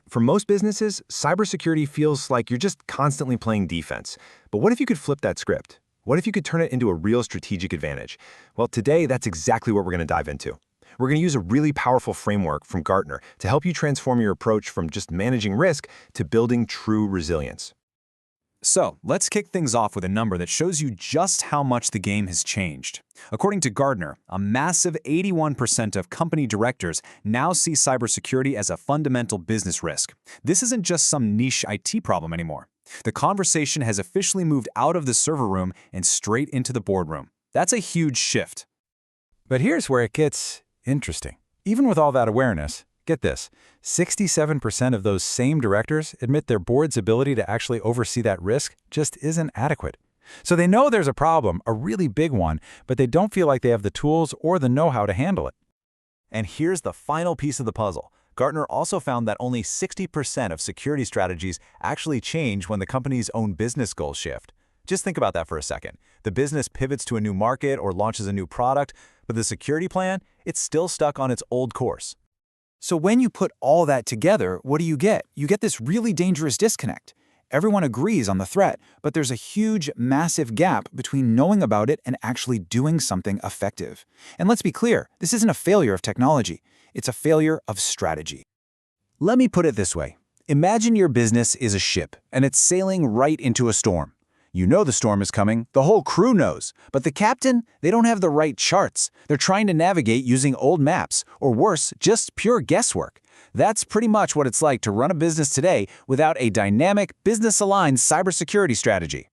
For most businesses, cybersecurity feels like you're just constantly playing defense. But what if you could flip that script? What if you could turn it into a real strategic advantage? Well, today, that's exactly what we're going to dive into. We're going to use a really powerful framework from Gartner to help you transform your approach from just managing risk to building true resilience. So, let's kick things off with a number that shows you just how much the game has changed. According to Gartner, a massive 81% of company directors now see cybersecurity as a fundamental business risk. This isn't just some niche IT problem anymore. The conversation has officially moved out of the server room and straight into the boardroom. That's a huge shift. But here's where it gets interesting. Even with all that awareness, get this, 67% of those same directors admit their board's ability to actually oversee that risk just isn't adequate. So they know there's a problem, a really big one, but they don't feel like they have the tools or the know-how to handle it. And here's the final piece of the puzzle. Gartner also found that only 60% of security strategies actually change when the company's own business goals shift. Just think about that for a second. The business pivots to a new market or launches a new product, but the security plan, it's still stuck on its old course. So when you put all that together, what do? You get this really dangerous disconnect. Everyone agrees on the threat, but there's a huge, massive gap between knowing about it and actually doing something effective. And let's be clear, this isn't a failure of technology. It's a failure of strategy. Let me put it this way. Imagine your business is a ship, and it's sailing right into a storm. You know the storm is coming, the whole crew knows, but the captain, they don't have the right charts. They're trying to navigate using old maps, or worse, just pure guesswork. That's pretty much what it's like to run a business today without a dynamic, business-aligned cybersecurity strategy.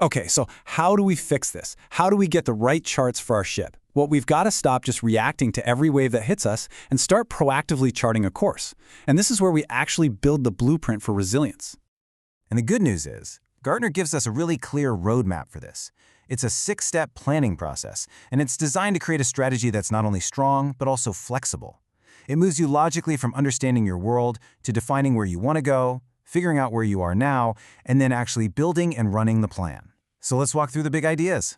Okay, so how do we fix this? How do we get the right charts for our ship? Well, we've got to stop just reacting to every wave that hits us and start proactively charting a course. And this is where we actually build the blueprint for resilience. And the good news is, Gartner gives us a really clear roadmap for this. It's a 6-step planning process, and it's designed to create a strategy that's not only strong, but also flexible. It moves you logically from understanding your world to defining where you want to go, figuring out where you are now, and then actually building and running the plan. So let's walk through the big ideas.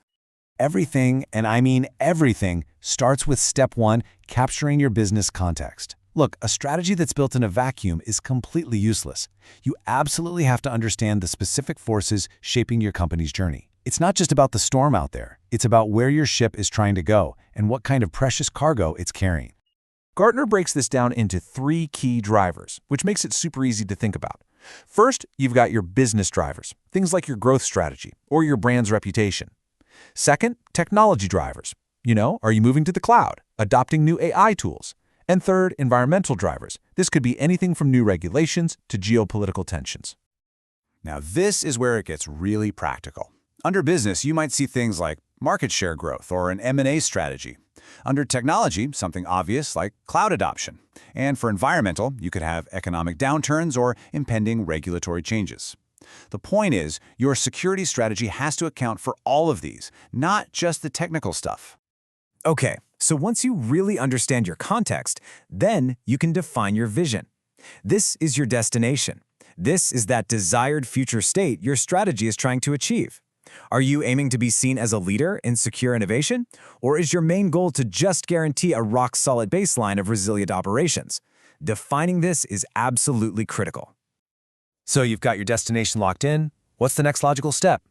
Everything, and I mean everything, starts with step 1, capturing your business context. Look, a strategy that's built in a vacuum is completely useless. You absolutely have to understand the specific forces shaping your company's journey. It's not just about the storm out there. It's about where your ship is trying to go and what kind of precious cargo it's carrying. Gartner breaks this down into 3 key drivers, which makes it super easy to think about. First, you've got your business drivers, things like your growth strategy or your brand's reputation. Second, technology drivers. Are you moving to the cloud, adopting new AI tools? And third, environmental drivers. This could be anything from new regulations to geopolitical tensions. Now, this is where it gets really practical. Under business, you might see things like market share growth or an M&A strategy. Under technology, something obvious like cloud adoption. And for environmental, you could have economic downturns or impending regulatory changes. The point is, your security strategy has to account for all of these, not just the technical stuff. Okay, so once you really understand your context, then you can define your vision. This is your destination. This is that desired future state your strategy is trying to achieve. Are you aiming to be seen as a leader in secure innovation? Or is your main goal to just guarantee a rock-solid baseline of resilient operations? Defining this is absolutely critical. So you've got your destination locked in. What's the next logical step?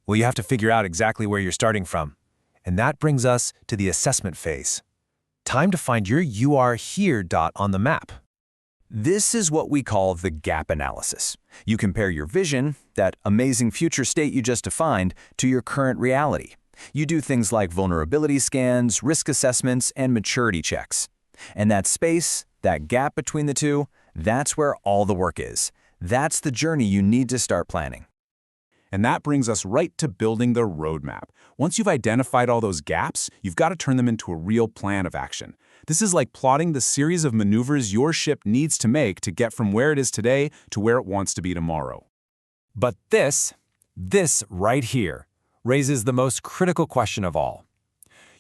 Well, you have to figure out exactly where you're starting from. And that brings us to the assessment phase. Time to find your "you are here" dot on the map. This is what we call the gap analysis. You compare your vision, that amazing future state you just defined, to your current reality. You do things like vulnerability scans, risk assessments, and maturity checks. And that space, that gap between the two, that's where all the work is. That's the journey you need to start planning. And that brings us right to building the roadmap. Once you've identified all those gaps, you've got to turn them into a real plan of action. This is like plotting the series of maneuvers your ship needs to make to get from where it is today to where it wants to be tomorrow. But this right here, raises the most critical question of all.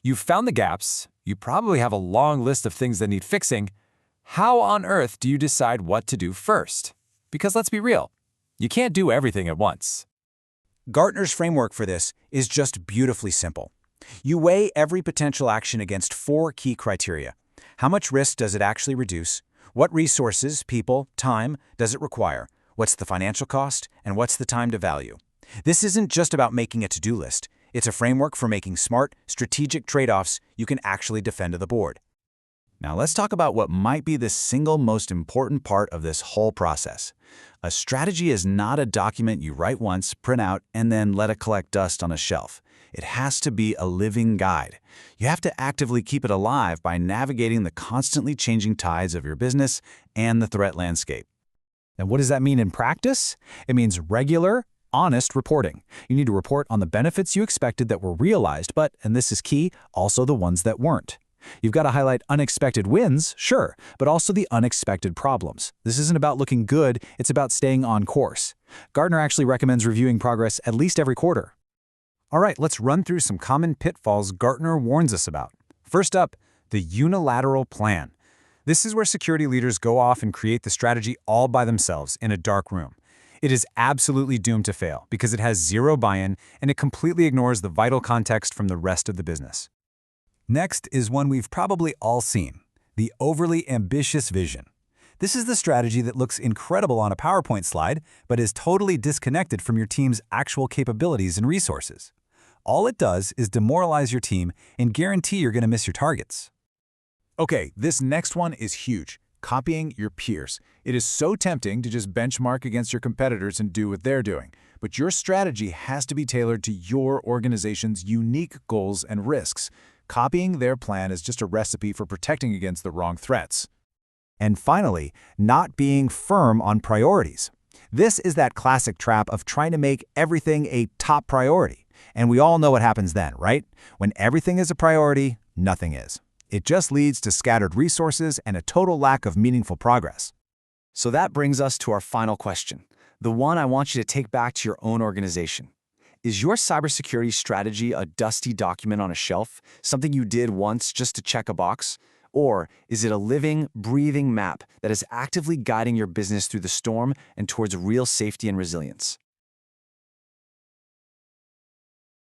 You've found the gaps, you probably have a long list of things that need fixing. How on earth do you decide what to do first? Because let's be real, you can't do everything at once. Gartner's framework for this is just beautifully simple. You weigh every potential action against 4 key criteria. How much risk does it actually reduce? What resources, people, time does it require? What's the financial cost? And what's the time to value? This isn't just about making a to-do list. It's a framework for making smart, strategic trade-offs you can actually defend to the board. Now let's talk about what might be the single most important part of this whole process. A strategy is not a document you write once, print out, and then let it collect dust on a shelf. It has to be a living guide. You have to actively keep it alive by navigating the constantly changing tides of your business and the threat landscape. And what does that mean in practice? It means regular, honest reporting. You need to report on the benefits you expected that were realized, but, and this is key, also the ones that weren't. You've got to highlight unexpected wins, sure, but also the unexpected problems. This isn't about looking good, it's about staying on course. Gartner actually recommends reviewing progress at least every quarter. All right, let's run through some common pitfalls Gartner warns us about. First up, the unilateral plan. This is where security leaders go off and create the strategy all by themselves in a dark room. It is absolutely doomed to fail because it has zero buy-in and it completely ignores the vital context from the rest of the business. Next is one we've probably all seen, the overly ambitious vision. This is the strategy that looks incredible on a PowerPoint slide, but is totally disconnected from your team's actual capabilities and resources. All it does is demoralize your team and guarantee you're going to miss your targets. Okay, this next one is huge. Copying your peers. It is so tempting to just benchmark against your competitors and do what they're doing, but your strategy has to be tailored to your organization's unique goals and risks. Copying their plan is just a recipe for protecting against the wrong threats. And finally, not being firm on priorities. This is that classic trap of trying to make everything a top priority. And we all know what happens then, right? When everything is a priority, nothing is. It just leads to scattered resources and a total lack of meaningful progress. So that brings us to our final question, the one I want you to take back to your own organization. Is your cybersecurity strategy a dusty document on a shelf, something you did once just to check a box? Or is it a living, breathing map that is actively guiding your business through the storm and towards real safety and resilience?